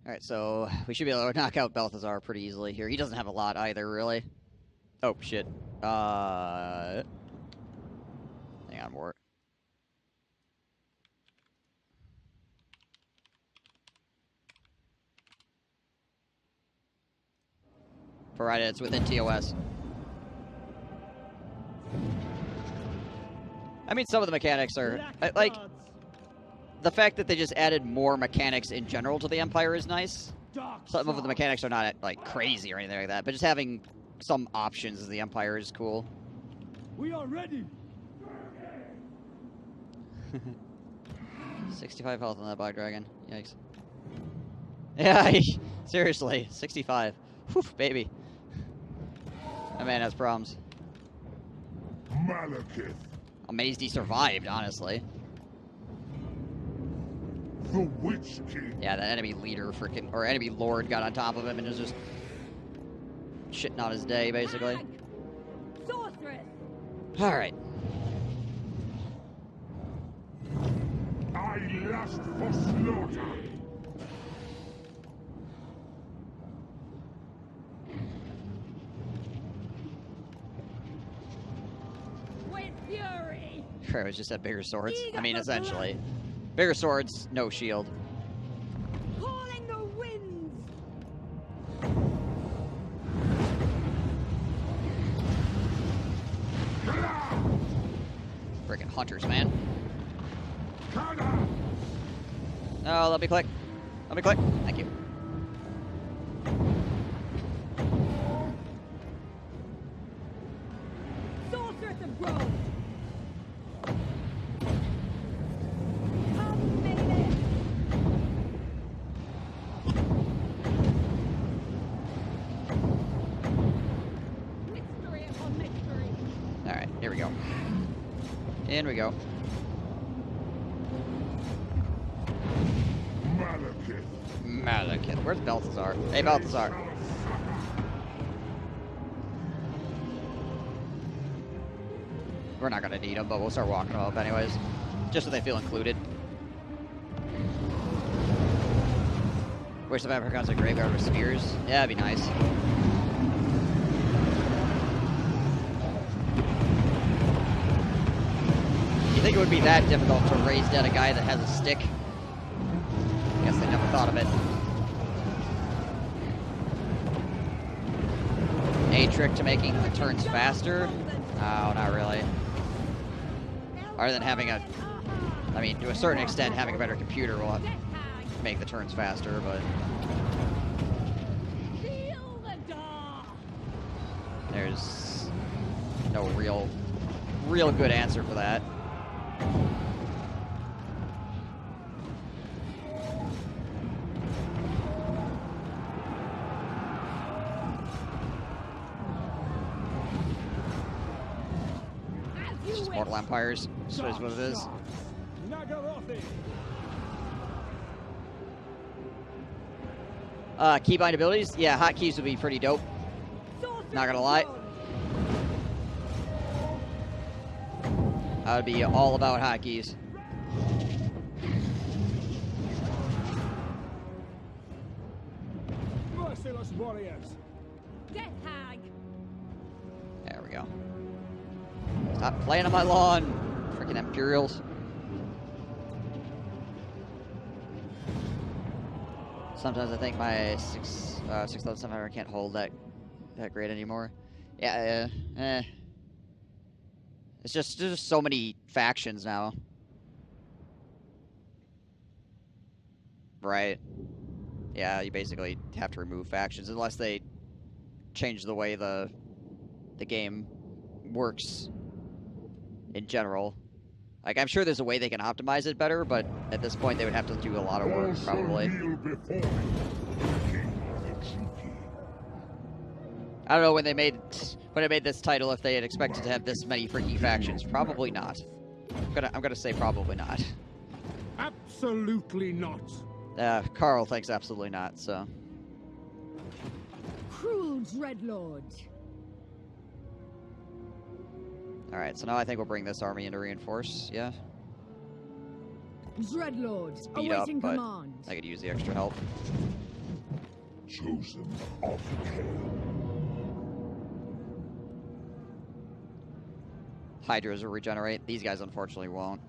Alright, so we should be able to knock out Balthazar pretty easily here. He doesn't have a lot either, really. Oh, shit. Hang on, Mort. Provided it's within TOS. I mean, some of the mechanics are... like, the fact that they just added more mechanics in general to the Empire is nice. Some of the mechanics are not, like, crazy or anything like that, but just having some options as the Empire is cool. We are ready. 65 health on that Black Dragon. Yikes. Yeah, seriously, 65. Whew, baby. That man has problems. Malekith. Amazed he survived, honestly. The Witch King. Yeah, that enemy leader freaking, or enemy lord got on top of him and was just shitting on his day, basically. Sorceress. Alright. I lust for slaughter. With fury. Sure, it was just at bigger swords. I mean, essentially. Bigger swords, no shield. Calling the winds. Freaking hunters, man. No, let me click. Let me click. Thank you. Sorceress of growth. Come, baby. Mystery upon mystery. Alright, here we go. In we go. Malekith. Malekith. Where's Balthazar? Hey, Balthazar. We're not gonna need them, but we'll start walking them up anyways. Just so they feel included. Wish the Vampire Counts a graveyard with spears. Yeah, that'd be nice. You think it would be that difficult to raise dead a guy that has a stick? Guess they never thought of it. A trick to making the turns faster? No, not really. Other than having a... I mean, to a certain extent, having a better computer will make the turns faster, but... There's no real good answer for that. It's just Mortal Empires, is what it is. Keybind abilities? Yeah, hotkeys would be pretty dope. Not gonna lie. I would be all about hotkeys. Merciless warriors. Death hag. There we go. Stop playing on my lawn, freaking Imperials. Sometimes I think my 6,700 can't hold that great anymore. Yeah, it's just there's just so many factions now. Right. Yeah, you basically have to remove factions unless they change the way the game works in general. Like, I'm sure there's a way they can optimize it better, but at this point they would have to do a lot of work, probably. I don't know when they made this title if they had expected to have this many freaky factions. Probably not. I'm gonna say probably not. Absolutely not. Carl thinks absolutely not, so. Cruel Dreadlord. Alright, so now I think we'll bring this army in to reinforce, yeah? Dreadlord, Speed up, awaiting but command. I could use the extra help. chosen of hell. Hydras will regenerate. These guys unfortunately won't.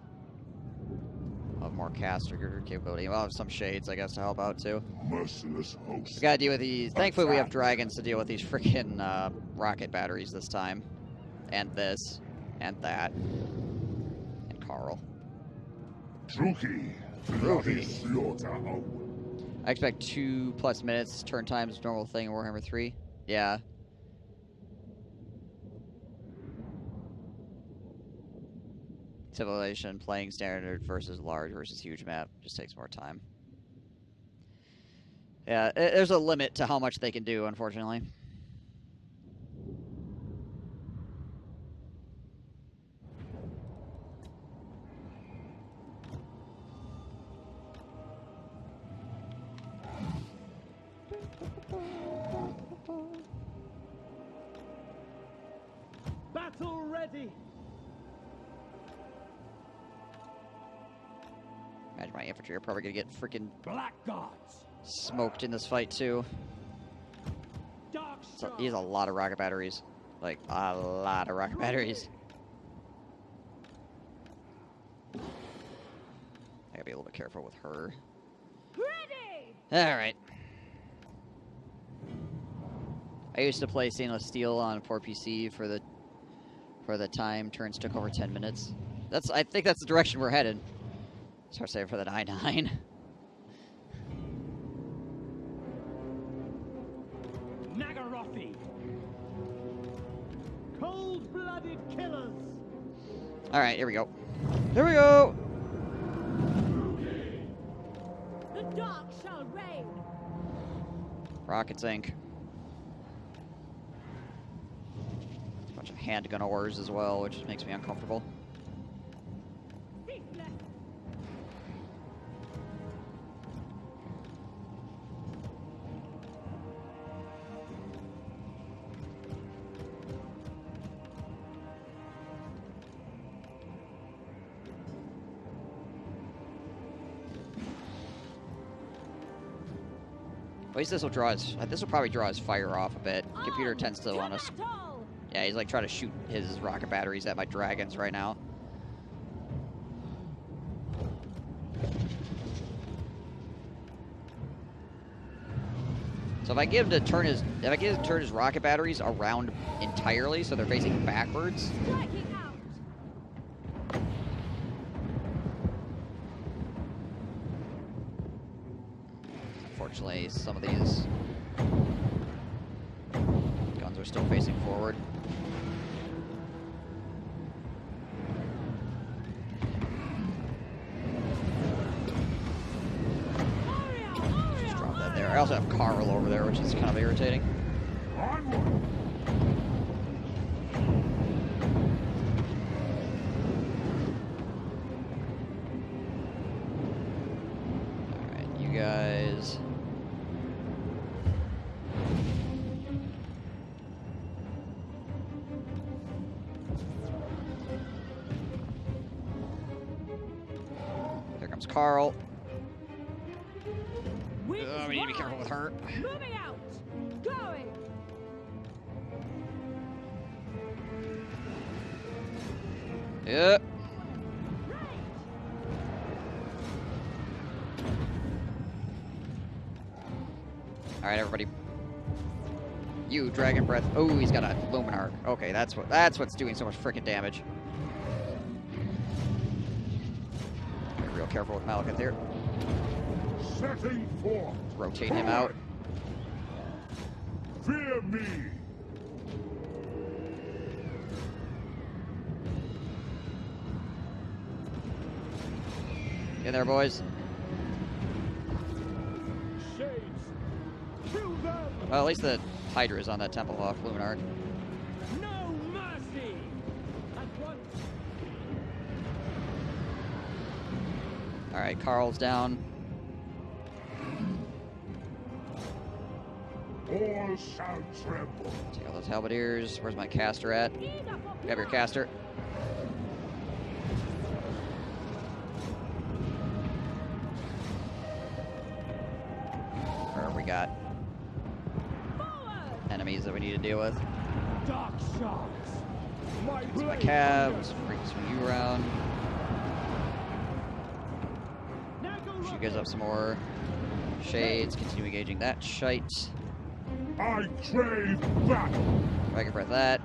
Have more caster capability. We'll have some shades, I guess, to help out too. Merciless host. We gotta deal with these. Thankfully, we have dragons to deal with these freaking rocket batteries this time, and this, and that, and Carl. Druki, bloody slaughter. I expect 2+ minutes turn times, normal thing in Warhammer 3. Yeah. Civilization, playing standard versus large versus huge map just takes more time. Yeah, there's a limit to how much they can do, unfortunately. Battle ready. Imagine my infantry are probably gonna get freaking Blackguards. smoked in this fight too. Dark So he has a lot of rocket batteries. Like, a lot of rocket batteries. I gotta be a little bit careful with her. Ready! Alright. I used to play stainless steel on 4PC for the time. Turns took over 10 minutes. I think that's the direction we're headed. Start saving for the 9-9. Nagarothi. Cold-blooded killers. Alright, here we go. Here we go! The dark shall reign. Rockets Inc. Bunch of handgun ores as well, which makes me uncomfortable. Ceaseless. At least this will probably draw his fire off a bit. Computer tends to want to. Battle! Yeah, he's like trying to shoot his rocket batteries at my dragons right now. So if I give him to turn his rocket batteries around entirely, so they're facing backwards. Striking out. Unfortunately, some of these guns are still facing forward. Just drop that there. I also have Carl over there, which is kind of irritating. Onward. Alright, you guys. Here comes Carl. Winds We need to be careful rise. with her. Moving out. Going. Yep. Right. Alright, everybody. You, Dragon Breath. Oh, he's got a Luminarch. Okay, that's what's doing so much freaking damage. Be real careful with Malekith here. Setting forth. Rotate him out. Fear me. Get in there, boys. Shades. Kill them. Well, at least the Hydra is on that Temple off Luminarch. No mercy. At once. Alright, Carl's down. All shall tremble. Take all those halberdiers. Where's my caster at? Grab your caster. Where have we got? enemies that we need to deal with. Dark sharks. My Get my blade cabs, thunder. bring some you around. Now go She rocket. gives up some more shades. Continue engaging that shite. I crave battle. Dragon breath that.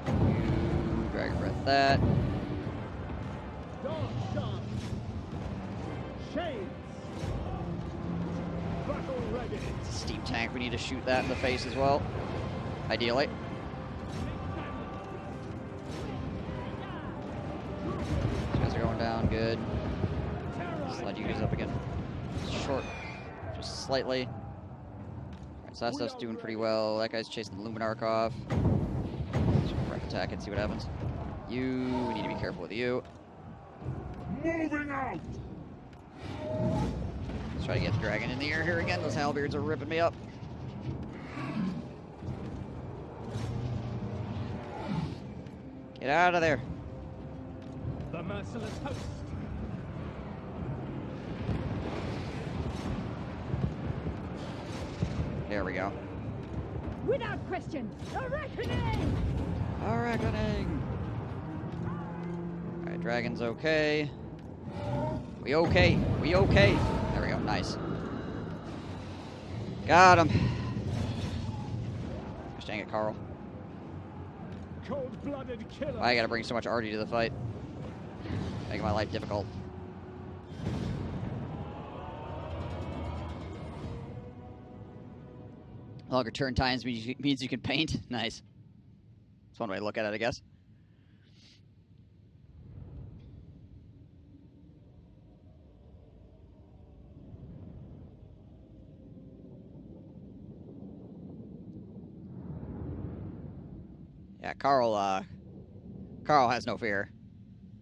You dragon breath that. Dark sharks. Shades. Battle ready. It's a steam tank. We need to shoot that in the face as well. Ideally. These guys are going down. Good. Slide you guys up again. Short. Just slightly. Alright, so that stuff's doing pretty well. That guy's chasing the Luminarch off. Just breath attack and see what happens. You. We need to be careful with you. Moving out. Let's try to get the dragon in the air here again. Those halberds are ripping me up. Get out of there. The merciless host. There we go. Without question, a reckoning! A reckoning. Alright, dragon's okay. We okay. We okay. There we go. Nice. Got him. Gosh dang it, Carl. Cold-blooded killer. Why I gotta bring so much arty to the fight? Making my life difficult. Longer turn times means you can paint. Nice. That's one way to look at it, I guess. Yeah, Carl has no fear.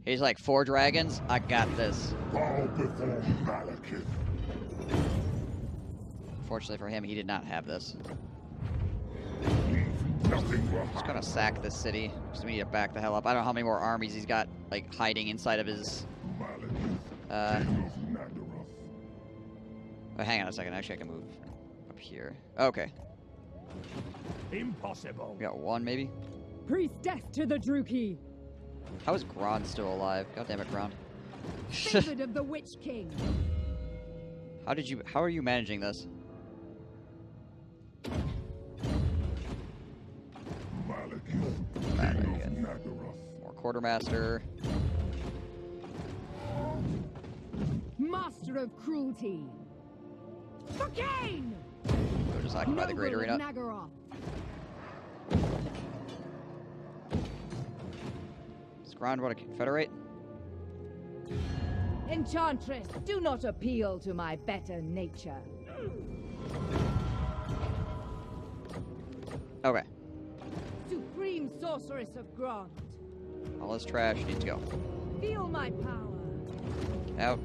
He's like, 4 dragons? I got this. Bow before Malekith. Fortunately for him, he did not have this. Leave nothing Just behind. gonna sack this city, because we need to back the hell up. I don't know how many more armies he's got, like, hiding inside of his... Malekith, King of Nagaroth. Oh, hang on a second, actually I can move up here. Okay, Impossible. we got 1 maybe? Priest death to the Druki! How is Grond still alive? God damn it, Grond. Favored of the Witch King! How are you managing this? Malekith, King Malekith. of Nagaroth. More Quartermaster. Master of cruelty! For Cain! We're just occupy the Great Noble Arena. of Nagaroth! Is Grond what, a Confederate? Enchantress, do not appeal to my better nature. Okay. Supreme sorceress of Grant, All this trash needs to go. feel my power. Out.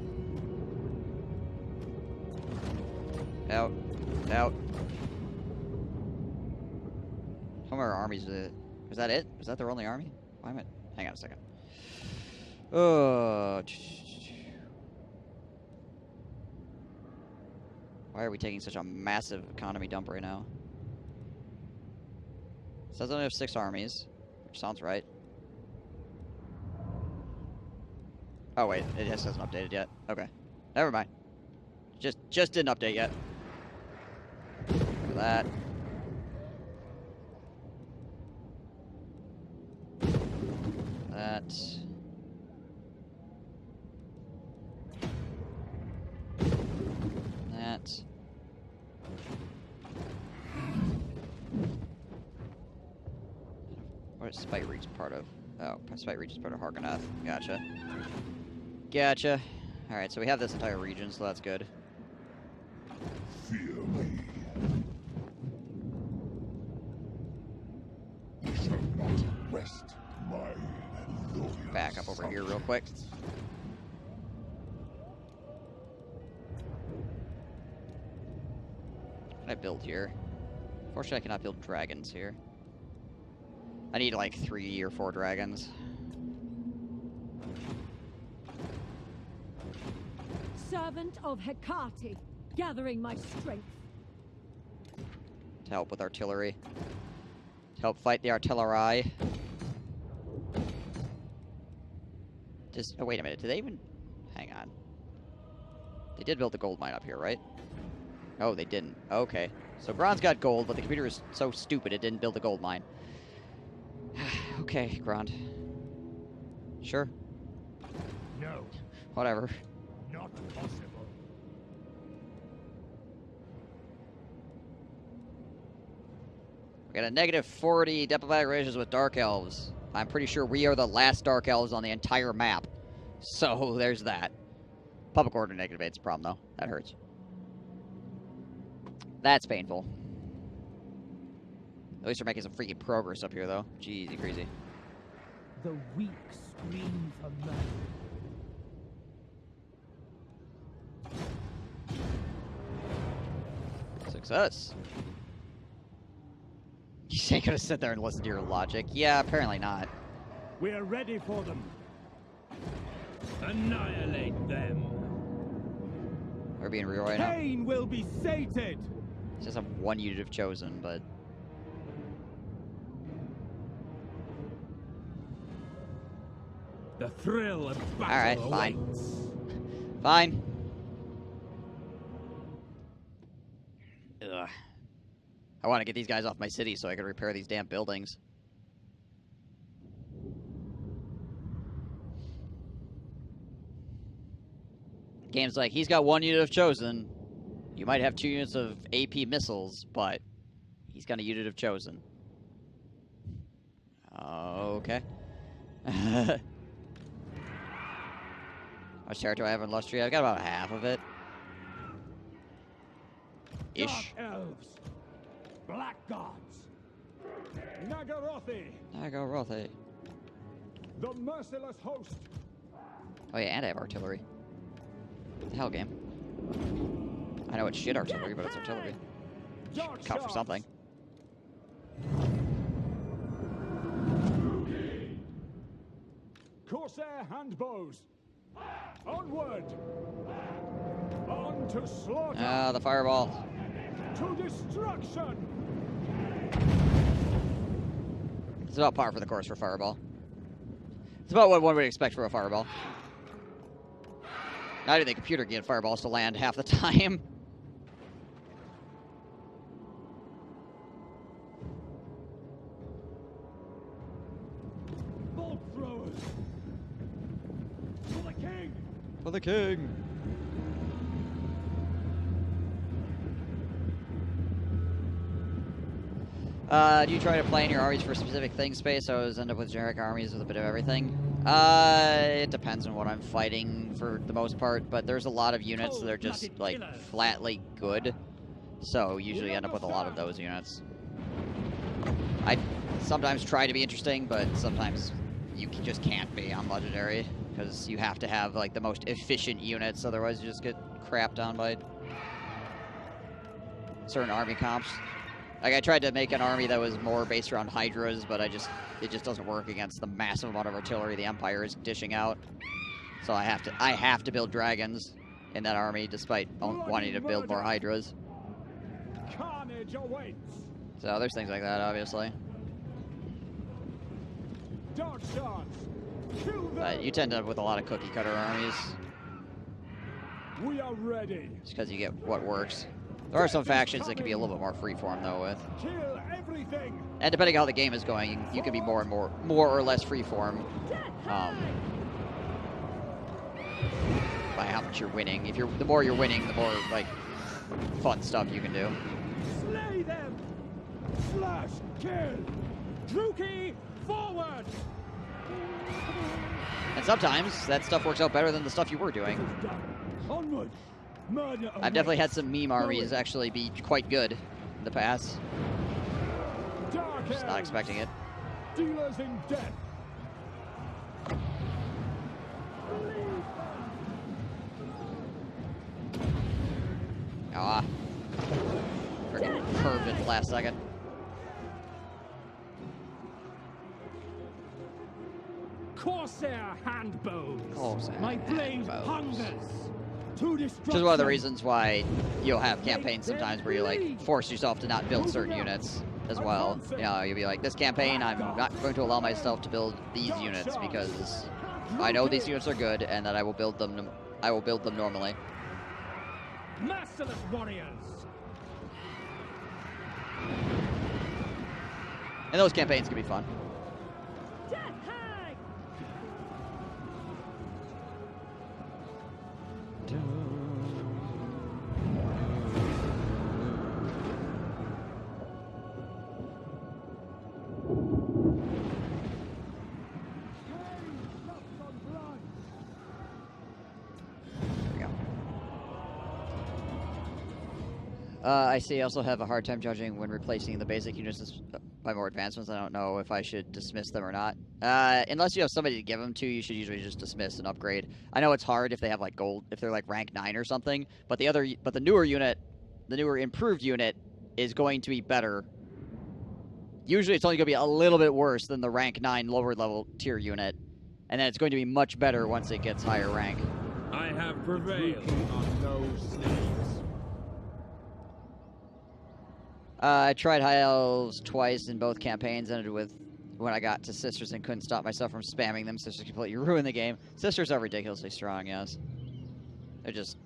Out. Out. How many armies is it? Is that it? Is that their only army? Why am I... Hang on a second. Oh. Why are we taking such a massive economy dump right now? It says I only have 6 armies, which sounds right. Oh wait, it just hasn't updated yet. Okay, never mind. Just didn't update yet. Look at that. That. That. What is Spite Reach part of? Oh, Spite Reach is part of Harkonath. Gotcha. Gotcha. Alright, so we have this entire region, so that's good. Fear me. You shall not wrest my glorious Back up over here real quick. Can I build here? Unfortunately, I cannot build dragons here. I need like 3 or 4 dragons. Servant of Hecate, gathering my strength. to help with artillery. To help fight the artillery. Just, oh, wait a minute. Did they even... Hang on. They did build the gold mine up here, right? Oh, they didn't. Okay. So Grond's got gold, but the computer is so stupid it didn't build the gold mine. Okay, Grond. Sure. No, Whatever. not possible. We got a -40 diplomatic relations with Dark Elves. I'm pretty sure we are the last Dark Elves on the entire map. So, there's that. Public order -8's a problem, though. That hurts. That's painful. At least we're making some freaking progress up here, though. Jeez, crazy. The weak scream for mercy. Success. You ain't gonna sit there and listen to your logic. Yeah, apparently not. We are ready for them. Annihilate them. We're being real right now. Pain will be sated. It's just have one unit of chosen, but... The thrill of battle Alright, fine. awaits. Fine. Ugh. I want to get these guys off my city so I can repair these damn buildings. Game's like, he's got one unit of chosen. You might have 2 units of AP missiles, but he's got a unit of chosen. Okay. How much territory do I have in Lustria? I've got about half of it. Ish. Dark elves. Black gods. Nagarothi. Nagarothi. The merciless host. Oh yeah, and I have artillery. What the hell, game? I know it's shit artillery, but it's artillery. Dark Count for shards. something. Corsair handbows. Onward. On to slaughter. Ah, the fireball. To destruction. It's about par for the course for fireball. It's about what one would expect for a fireball. Not even the computer can get fireballs to land half the time. Bolt throwers. For the king. For the king. Do you try to plan your armies for specific things, Space? I always end up with generic armies with a bit of everything. It depends on what I'm fighting for the most part, but there's a lot of units that are just, like, flatly good. So, usually end up with a lot of those units. I sometimes try to be interesting, but sometimes you just can't be on Legendary, because you have to have, like, the most efficient units, otherwise you just get crapped on by certain army comps. Like, I tried to make an army that was more based around Hydras, but it just doesn't work against the massive amount of artillery the Empire is dishing out. So I have to build dragons in that army, despite wanting to build more Hydras. Carnage awaits. So there's things like that, obviously. Dark shards. Kill them. But you tend to end up with a lot of cookie cutter armies, We are ready. just because you get what works. There are some factions that can be a little bit more freeform, though, with. Kill everything. And depending on how the game is going, you can be more or less freeform. By how much you're winning. The more you're winning, the more, like, fun stuff you can do. Slay them. Slash. Kill. Druki, forward. And sometimes that stuff works out better than the stuff you were doing. Onward. Murder. I've definitely had some meme armies actually be quite good in the past. Dark Just not elves. expecting it. Dealers in death. Ah. Freaking curved at the last second. Corsair handbows. Corsair My blade handbows. hungers. Which is one of the reasons why you'll have campaigns sometimes where you like force yourself to not build certain units as well. You know, you'll be like, this campaign, I'm not going to allow myself to build these units because I know these units are good and that I will build them. I will build them normally. Merciless warriors. And those campaigns can be fun. I see. I also have a hard time judging when replacing the basic units by more advanced ones. I don't know if I should dismiss them or not. Unless you have somebody to give them to, you should usually just dismiss and upgrade. I know it's hard if they have like gold, if they're like rank 9 or something. But the newer unit, the newer improved unit, is going to be better. Usually, it's only going to be a little bit worse than the rank 9 lower level tier unit, and then it's going to be much better once it gets higher rank. I have prevailed on no sleeves. I tried High Elves twice in both campaigns, ended with when I got to Sisters and couldn't stop myself from spamming them. Sisters completely ruined the game. Sisters are ridiculously strong, yes. They're just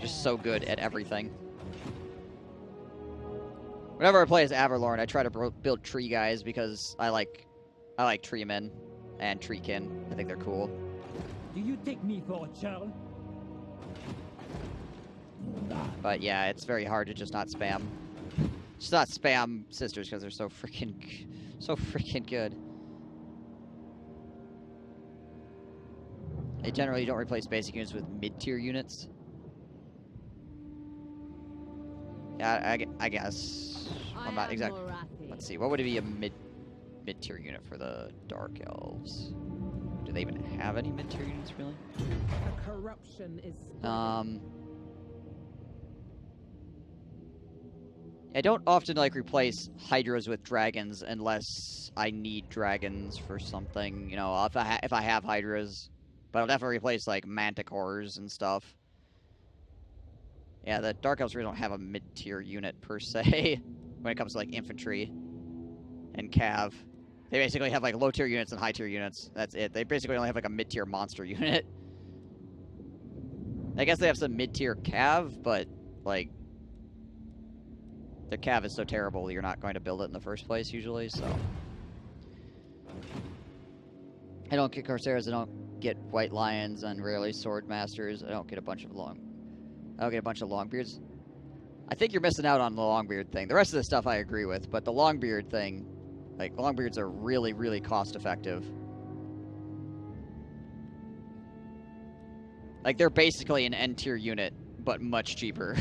so good at everything. Whenever I play as Averlorn, I try to build tree guys because I like treemen and treekin. I think they're cool. Do you take me for a child? But yeah, it's very hard to just not spam. Just not spam Sisters because they're so freaking good. They generally don't replace basic units with mid-tier units. Yeah, I guess. I'm not exactly. Let's see. What would it be a mid-tier unit for the Dark Elves? Do they even have any mid-tier units, really? The corruption is. I don't often like replace Hydras with dragons unless I need dragons for something. You know, if I have Hydras, but I'll definitely replace like Manticores and stuff. Yeah, the Dark Elves really don't have a mid-tier unit per se when it comes to like infantry and cav. They basically have like low-tier units and high-tier units. That's it. They basically only have like a mid-tier monster unit. I guess they have some mid-tier cav, but like their cav is so terrible you're not going to build it in the first place usually. So I don't get Corsairs. I don't get White Lions, and rarely Sword Masters. I don't get a bunch of Longbeards. I think you're missing out on the Longbeard thing. The rest of the stuff I agree with, but the Longbeard thing, like, Longbeards are really, really cost-effective. Like, they're basically an N-tier unit, but much cheaper.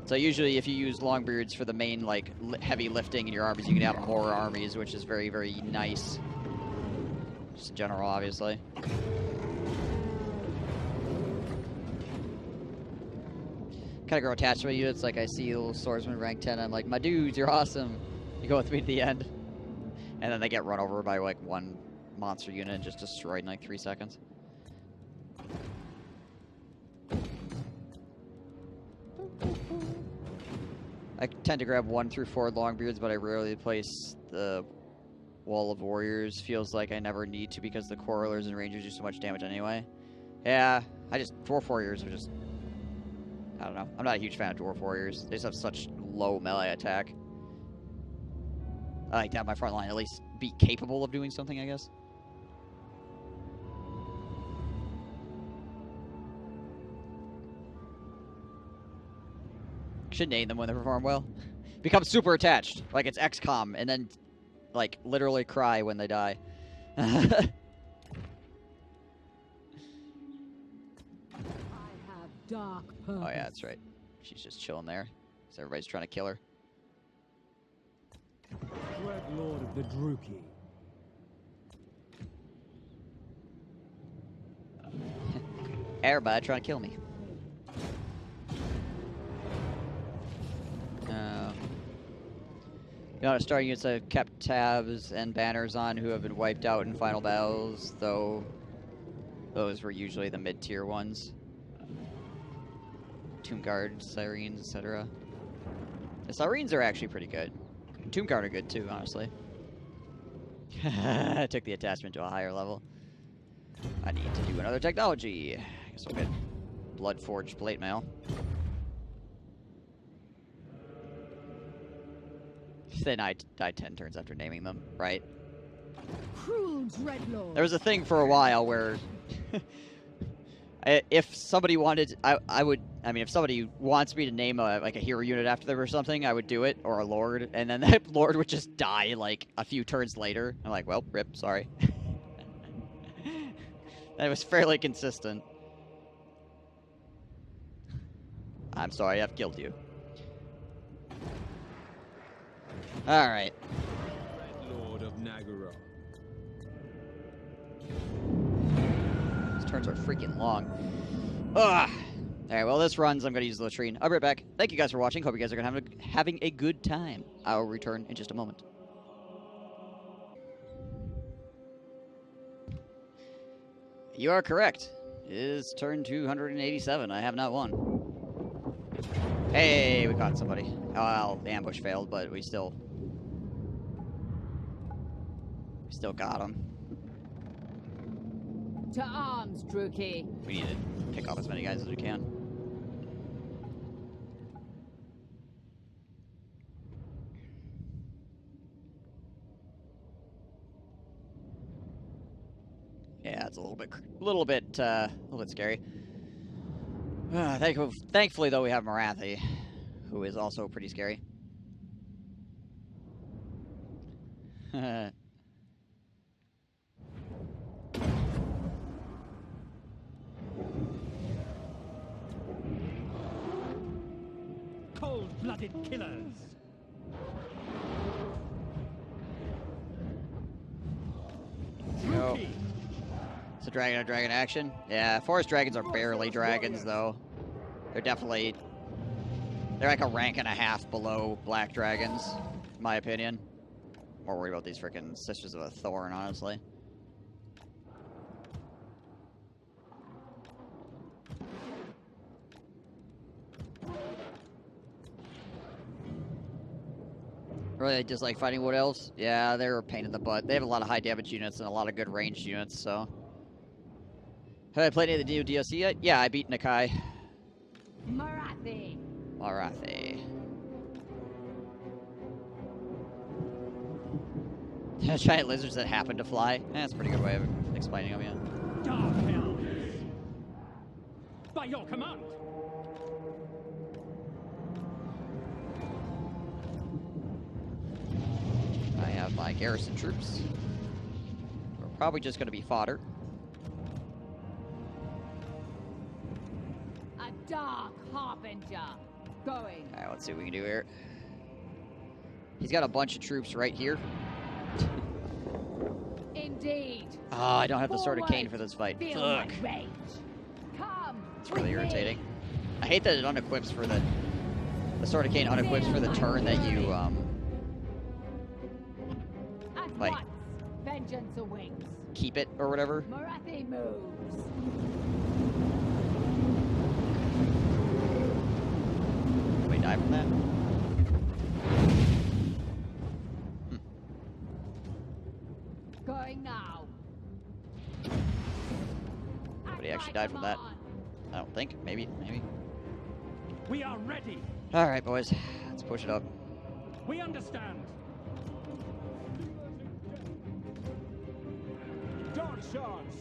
So usually if you use Longbeards for the main, like, heavy lifting in your armies, you can have more armies, which is very, very nice. Just in general, obviously. Kind of grow attached to my units. Like, I see little swordsman rank 10, I'm like, my dudes, you're awesome. You go with me to the end. And then they get run over by, like, one monster unit and just destroyed in, like, 3 seconds. I tend to grab 1 through 4 Longbeards, but I rarely place the Wall of Warriors. Feels like I never need to because the Quarrelers and Rangers do so much damage anyway. Yeah, Dwarf Warriors are just... I don't know. I'm not a huge fan of Dwarf Warriors. They just have such low melee attack. I like to have my front line at least be capable of doing something, I guess. Should name them when they perform well. Become super attached, like it's XCOM, and then, like, literally cry when they die. I have dark purpose. Oh yeah, that's right. She's just chilling there, so everybody's trying to kill her. Dread Lord of the Druki. Everybody trying to kill me. You know, starting units have kept tabs and banners on who have been wiped out in final battles, though Those were usually the mid-tier ones. Tomb Guard, Sirens, etc. The Sirens are actually pretty good. Tomb Guard are good too, honestly. I took the attachment to a higher level. I need to do another technology. I guess we'll get Bloodforged Plate Mail. Then I died 10 turns after naming them, right? Cruel dreadlord. There was a thing for a while where if somebody wanted, I mean, if somebody wants me to name like a hero unit after them or something, I would do it, or a lord, and then that lord would just die like a few turns later. I'm like, well, rip, sorry. That was fairly consistent. I'm sorry, I've killed you. All right. Lord of Nagara. These turns are freaking long. Ugh. Alright, well, this runs. I'm going to use the latrine. I'll be right back. Thank you guys for watching. Hope you guys are going to having a good time. I will return in just a moment. You are correct. It is turn 287. I have not won. Hey, we caught somebody. Oh, well, the ambush failed, but we still got him. To arms, Druki. We need to pick off as many guys as we can. Yeah, it's a little bit scary. Thankfully, though, we have Marathi, who is also pretty scary. Cold-blooded killers. Go. It's a dragon of dragon action. Yeah, forest dragons are barely dragons, though. They're like a rank and a half below black dragons, in my opinion. More worried about these freaking Sisters of a Thorn, honestly. Really dislike fighting Wood Elves? Yeah, they're a pain in the butt. They have a lot of high damage units and a lot of good ranged units, so. Have I played any of the new DLC yet? Yeah, I beat Nakai. Marathi. Marathi. Giant lizards that happen to fly. That's a pretty good way of explaining them, yeah. Dark Elves. By your command. I have my garrison troops. We're probably just going to be fodder. A dark harbinger. Going. Alright, let's see what we can do here. He's got a bunch of troops right here. Indeed. Oh, I don't have the Sword of Cain for this fight. Feel Fuck. my rage. Come. It's really with me. irritating. I hate that it unequips for the Sword of Cain unequips for the turn that you At like once, vengeance awaits. keep it or whatever. Marathi moves. Can we die from that? Going now. Nobody actually died from that. I don't think. Maybe. We are ready. All right, boys. Let's push it up. We understand. Dark shards!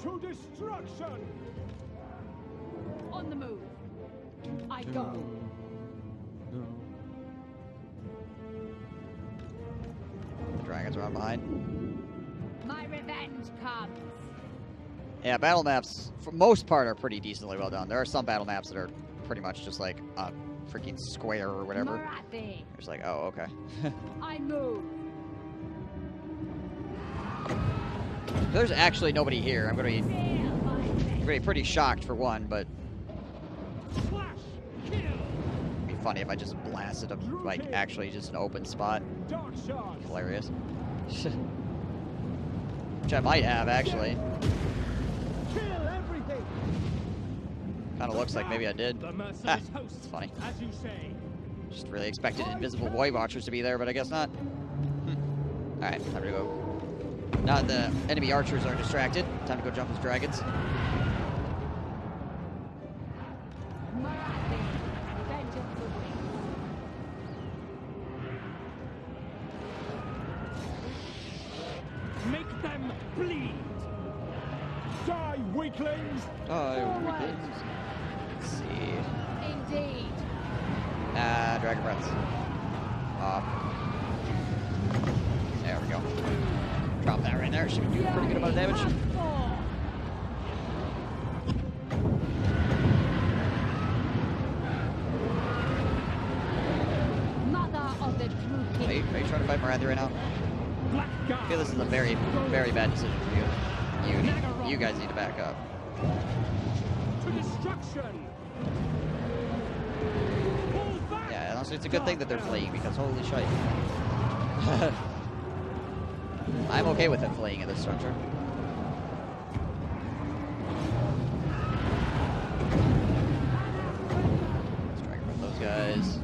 To destruction! On the move. I go. Dragons are on behind. My revenge comes. Yeah, battle maps, for most part, are pretty decently well done. There are some battle maps that are pretty much just like a freaking square or whatever. Marathi. It's like, oh, okay. I move. There's actually nobody here. I'm gonna Feel my rage. be pretty shocked for one, but Slash. Kill. it'd be funny if I just blasted him, like, actually just an open spot. Dark shards! Hilarious. Which I might have, actually. Kill everything. Kind of looks like maybe I did. The Ha, merciless host, it's funny. as you say. Just really expected invisible Void Watchers to be there, but I guess not. Alright, time to go. Now the enemy archers are distracted. Time to go jump his dragons. Make them bleed. Die, weaklings. Oh, weaklings. Let's see. Indeed. Dragon breaths. There we go. Drop that right there. Should do a pretty good amount of damage. Mother of the true Are you trying to fight Morathi right now? I feel this is a very, very bad decision for you. You guys need to back up. To destruction. Yeah, honestly, it's a good thing that they're fleeing because holy shit. I'm okay with them fleeing in this structure. Let's drag from those guys.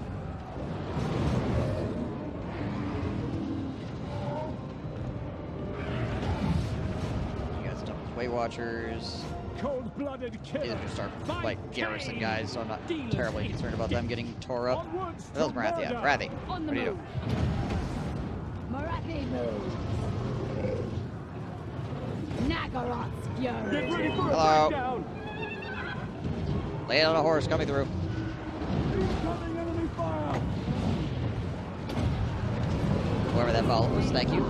You guys jump as Weight Watchers. Cold-blooded These killer. are just our like garrison guys, so I'm not terribly concerned about them getting tore up. What else, Morathi? Morathi, what do you do? Morathi move. Nagaroth's fury. Hello. Lay it on a horse, coming through. Incoming enemy fire. Whoever that follow was, thank you.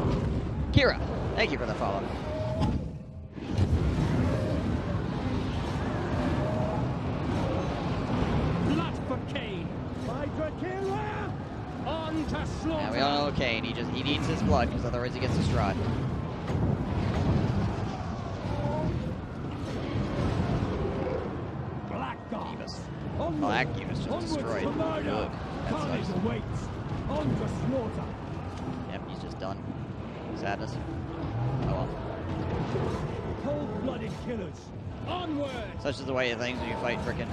Kira, thank you for the follow. Blood for Cain. Hydra killer. On to slaughter. Yeah, we all know Kane. He needs his blood because otherwise he gets distraught. Black gods. Black Eva's just destroyed. Good. That Carnage sucks. awaits. On to slaughter. Yep, he's just done. Sadness. Oh well. Cold-blooded killers. Onward. Such is the way of things when you fight frickin'.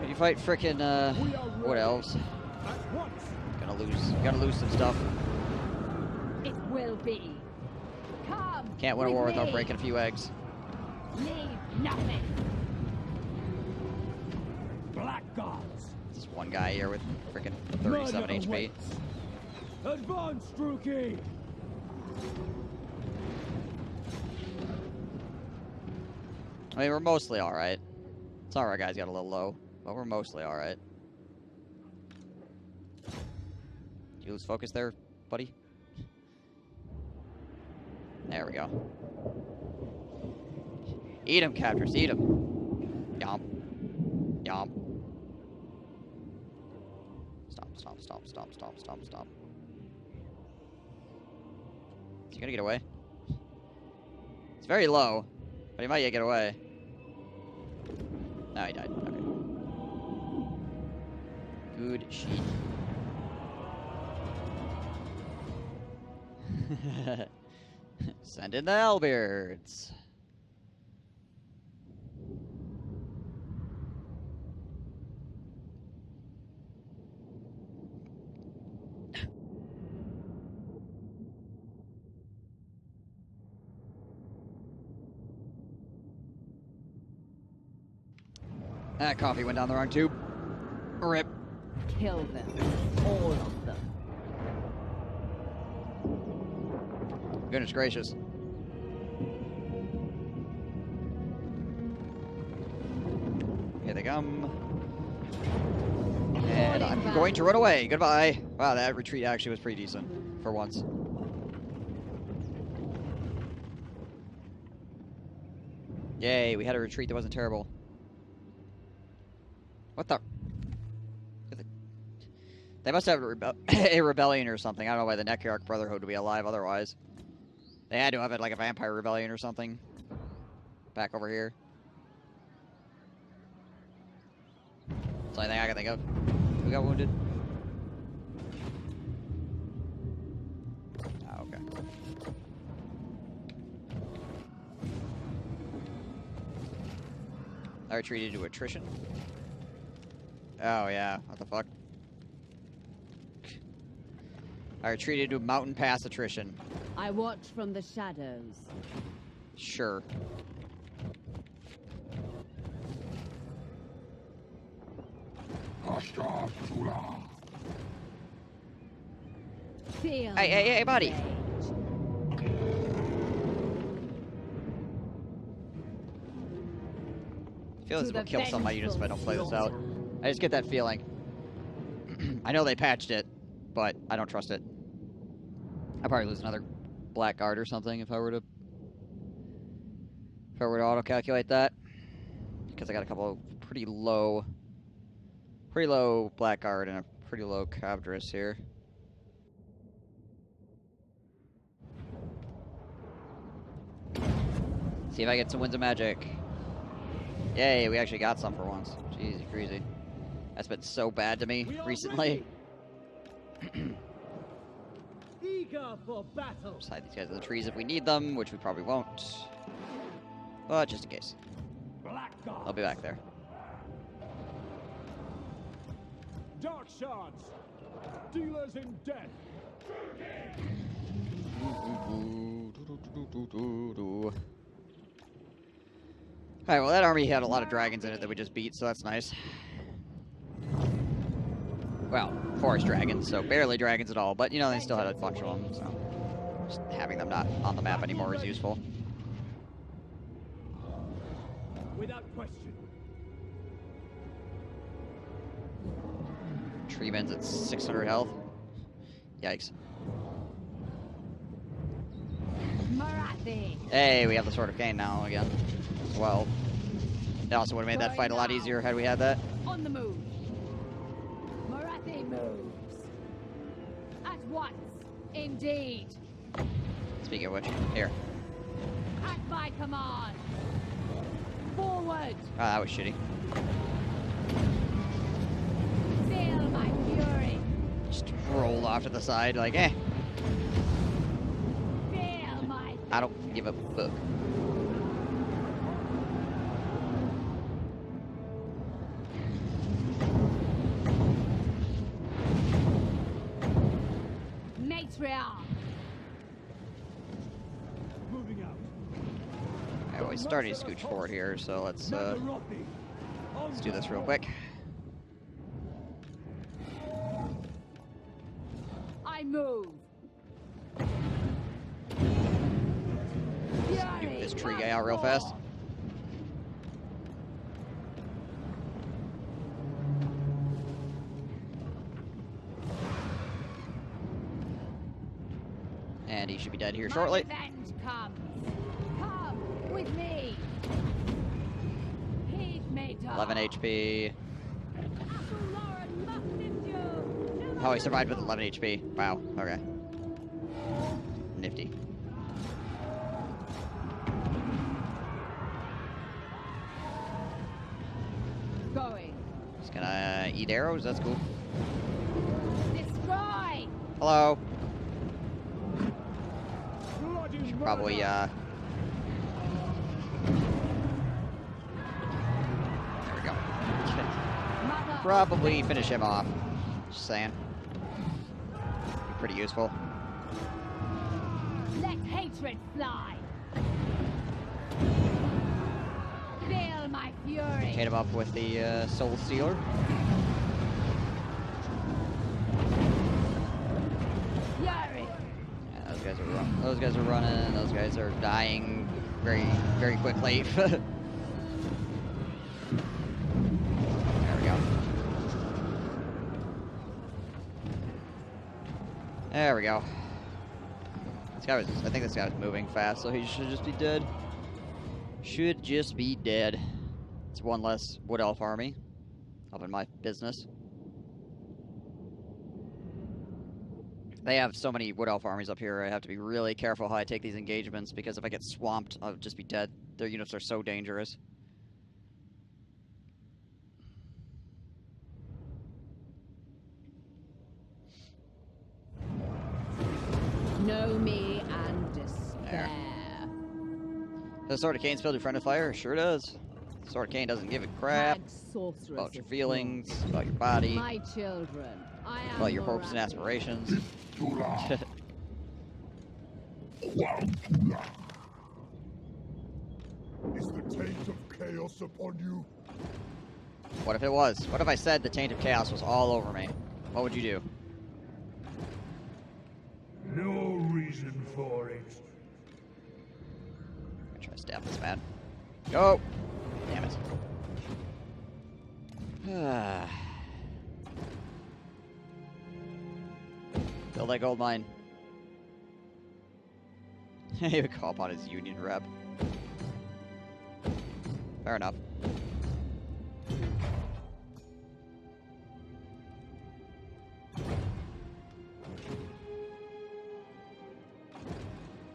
When you fight frickin' what elves? At once. Gotta lose some stuff. It will be. Come. Can't win a with war without me. breaking a few eggs. Leave nothing. Black gods. Just one guy here with frickin' 37 Murder HP. awaits. Advance, Druki. I mean, we're mostly alright. Some of our guys got a little low, but we're mostly alright. Did you lose focus there, buddy? There we go. Eat him, captors, eat him. Yomp. Yomp. Stomp, stomp, stomp, stomp, stomp, stomp, stomp. Is he gonna get away? It's very low, but he might yet get away. No, he died. Okay. Good shit. Send in the Owlbeards. That coffee went down the wrong tube. Rip. Kill them. All of them. Goodness gracious. Here they come. And I'm going to run away. Goodbye. Wow, that retreat actually was pretty decent for once. Yay, we had a retreat that wasn't terrible. What the? They must have a rebellion or something. I don't know why the Necharch Brotherhood would be alive otherwise. They had to have it like a vampire rebellion or something. Back over here. That's the only thing I can think of. Who got wounded? Oh, okay. I retreated to attrition. Oh, yeah. What the fuck? I retreated to mountain pass attrition. I watch from the shadows. Sure. Feel Hey, my buddy. rage. I feel this To will the kill some of my units if I don't play this out. slaughter. I just get that feeling. I know they patched it, but I don't trust it. I'd probably lose another black guard or something if I were to auto-calculate that. Because I got a couple of pretty low black guard and a pretty low Cavdris here. See if I get some Winds of Magic. Yay, we actually got some for once. Jeez, crazy. That's been so bad to me recently. Eager for battle. Just hide these guys in the trees if we need them, which we probably won't. But just in case. Blackguard. I'll be back there. Dark shards. Dealers in death. Alright, well that army had a lot of dragons in it that we just beat, so that's nice. Well, forest dragons, so barely dragons at all, but you know, they still had a bunch of them, so just having them not on the map anymore is useful. Without question. Treeman's at 600 health. Yikes. Marathi. Hey, we have the Sword of Cain now again, as well. It also would have made that fight a lot easier had we had that. On the move. Marathi moves. At once. Indeed. Speaking of which, here. At my command. Forward. Ah, that was shitty. Feel my fury. Just rolled off to the side like, eh, Feel my I don't give a fuck. matriarch. Moving out. Alright, well, he's starting to scooch forward here, so let's do this real quick. I move. Nuke this tree guy out real fast. And he should be dead here shortly. My revenge comes. Come with me. Heed me, dog. 11 HP. Oh, he survived with 11 HP. Wow, okay. Nifty. Going. He's gonna eat arrows, that's cool. Destroy. Hello. Bloody Should probably, there we go. Mother Probably finish him off. Just saying. Be pretty useful. Let hatred fly. Feel my fury. Hit him up with the Soul Stealer. Fury. Yeah, those guys are running. Those guys are dying very, very quickly. There we go. There we go. This guy was, I think this guy was moving fast, so he should just be dead. Should just be dead. It's one less Wood Elf army up in my business. They have so many Wood Elf armies up here, I have to be really careful how I take these engagements, because if I get swamped, I'll just be dead. Their units are so dangerous. Know me and despair. Does the Sword of Cain spell do friend of fire? Sure does. Sword Cane doesn't give a crap Hag sorceress about your of feelings, about your body, My children, I am about your hopes and morality. aspirations. Quantula. Is the taint of chaos upon you? What if it was? What if I said the taint of chaos was all over me? What would you do? No reason for it. I'm gonna try to stab this man. Go! Damn it. Build that gold mine. He would call upon his union rep. Fair enough.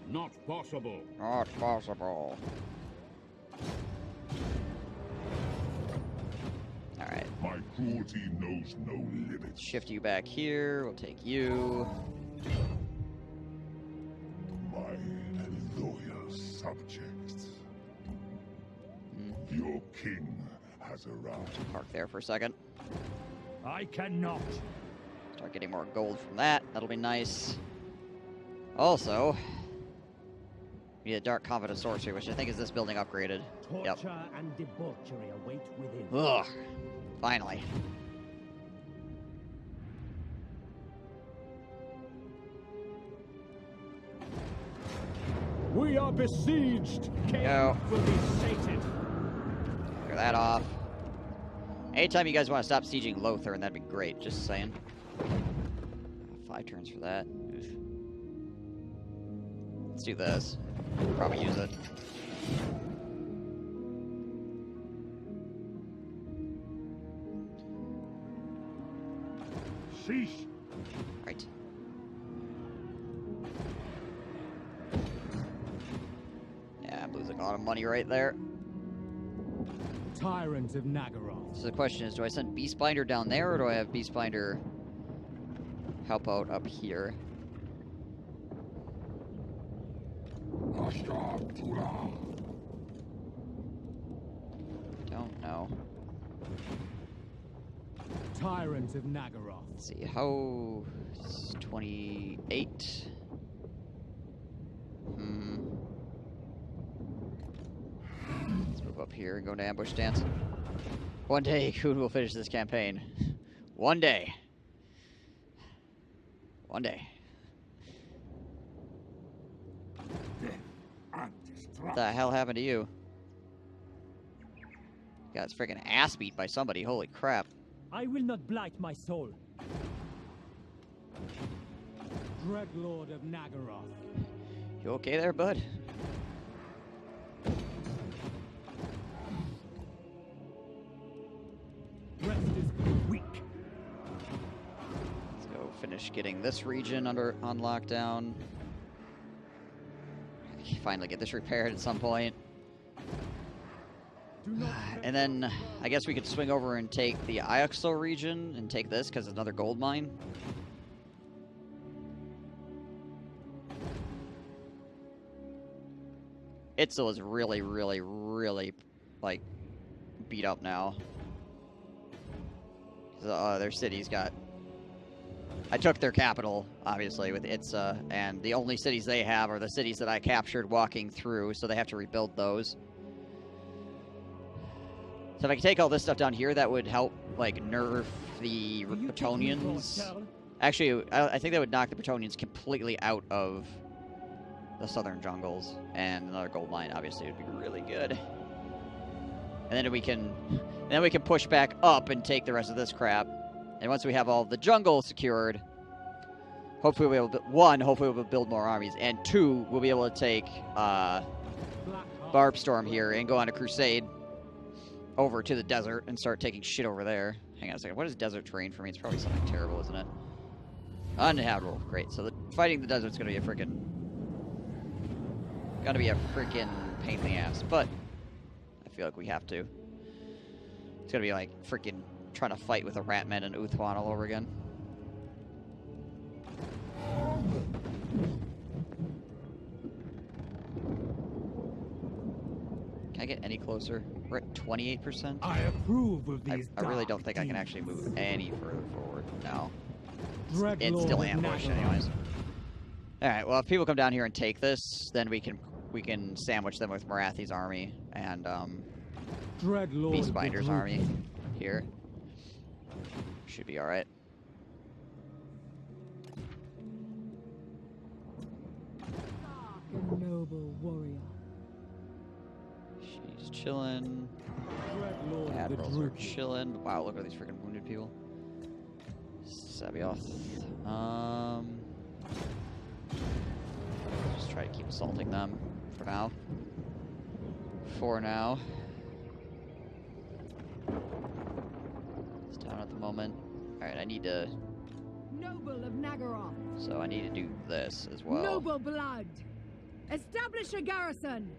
Not possible. Not possible. Alright. My cruelty knows no limits. Shift you back here. We'll take you. My loyal subjects. Your king has arrived. Park there for a second. I cannot. Start getting more gold from that. That'll be nice. Also, we need a Dark Convent of Sorcery, which I think is this building upgraded. Yep. Torture and debauchery await within. Ugh. Finally. We are besieged. Go. Chaos will be sated. Clear that off. Anytime you guys want to stop sieging Lothar, that'd be great. Just saying. 5 turns for that. Oof. Let's do this. Probably use it. Cease. Right. Yeah, I'm losing a lot of money right there. Tyrant of Nagaroth. So the question is, do I send Beastbinder down there, or do I have Beastbinder help out up here? Don't know. Tyrant of Nagaroth. Let's see, how... It's 28. Let's move up here and go into ambush stance. One day, Kuhn will finish this campaign. One day. One day. What the hell happened to you? Got his freaking ass beat by somebody. Holy crap. I will not blight my soul. Dreadlord of Nagaroth. You okay there, bud? Rest is weak. Let's go finish getting this region on lockdown. Finally get this repaired at some point. And then I guess we could swing over and take the Ioxo region and take this because it's another gold mine. Itzel is really, really, really, like, beat up now. Their city's got... I took their capital, obviously, with Itza, and the only cities they have are the cities that I captured walking through, so they have to rebuild those. So if I can take all this stuff down here, that would help, like, nerf the Bretonnians. Actually, I think that would knock the Bretonnians completely out of the southern jungles, and another gold mine, obviously, would be really good. And then we can push back up and take the rest of this crap. And once we have all the jungle secured, hopefully we'll be able to, one, hopefully we'll build more armies, and two, we'll be able to take Barbstorm here and go on a crusade over to the desert and start taking shit over there. Hang on a second. What is desert terrain for me? It's probably something terrible, isn't it? Uninhabitable. Great. So fighting the desert's gonna be a freaking pain in the ass, but I feel like we have to. It's gonna be like freaking trying to fight with a Ratman and Uthwan all over again. Can I get any closer? We're at 28%. I approve of these. I really don't think I can actually move any further forward now. Dreadlord It's still of ambushed, Nagaroth. anyways. All right. Well, if people come down here and take this, then we can sandwich them with Marathi's army and Dreadlord Beast of the Binder's Group. army here. Should be all right. A noble warrior. She's chilling. Dreadlord of the Admirals are Group. chilling. Wow, look at these freaking wounded people. Sabioth. Just try to keep assaulting them for now. It's down at the moment. Alright, I need to... Noble of Nagaroth. So I need to do this as well. Noble blood. Establish a garrison.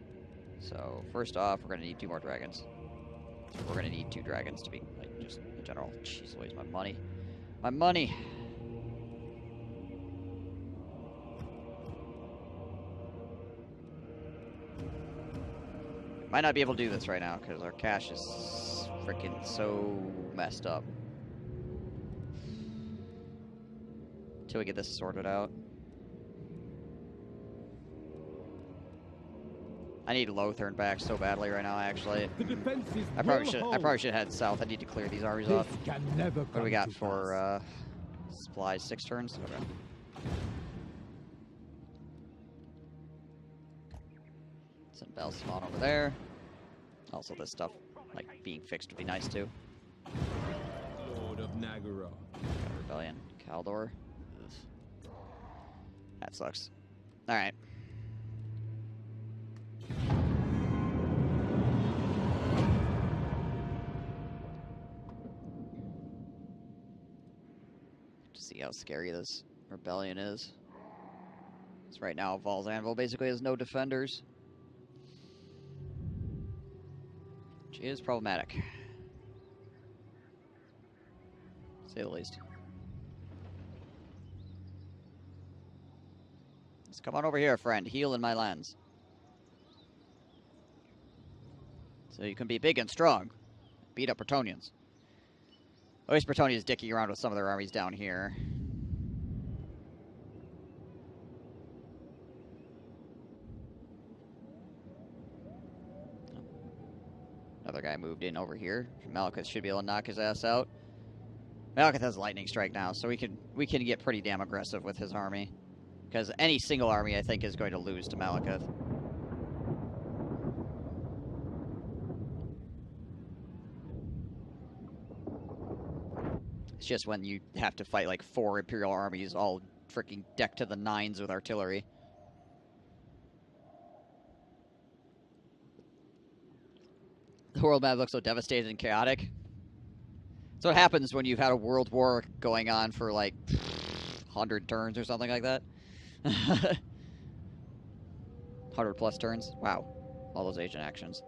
So first off, we're going to need 2 more dragons. We're going to need 2 dragons to be, like, just in general. Jeez, Louise, my money. My money! Might not be able to do this right now because our cash is freaking so messed up. Till we get this sorted out. I need Lothern back so badly right now, actually. The defense is I well probably should head south. I need to clear these armies This off. can never What do we come got to for supplies? 6 turns? Okay. Send Balsamon over there. Also, this stuff, like, being fixed would be nice, too. Lord of Nagaroth. Got Rebellion. Kaldor. Ugh. That sucks. Alright. To see how scary this rebellion is. Because right now, Val's Anvil basically has no defenders. Which is problematic. To say the least. Let's come on over here, friend. Heal in my lands. So you can be big and strong. Beat up Bretonnians. At least Bretonnia is dicking around with some of their armies down here. Another guy moved in over here. Malekith should be able to knock his ass out. Malekith has lightning strike now, so we can get pretty damn aggressive with his army. Because any single army, I think, is going to lose to Malekith. It's just when you have to fight like 4 Imperial armies all freaking decked to the nines with artillery. The world map looks so devastated and chaotic. That's what happens when you've had a world war going on for like 100 turns or something like that. 100 plus turns. Wow. All those agent actions.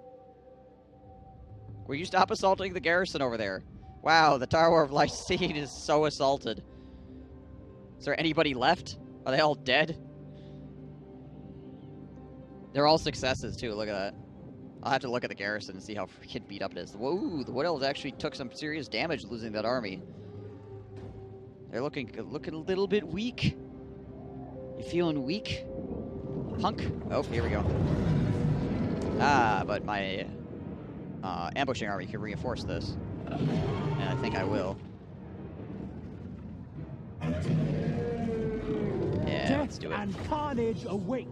Will you stop assaulting the garrison over there? Wow, the Tower of Lycene is so assaulted. Is there anybody left? Are they all dead? They're all successes, too. Look at that. I'll have to look at the garrison and see how freaking beat up it is. Whoa, the Wood Elves actually took some serious damage losing that army. They're looking a little bit weak. You feeling weak? Punk? Oh, here we go. Ah, but my ambushing army can reinforce this. And I think I will. Yeah, let's do it. And carnage await.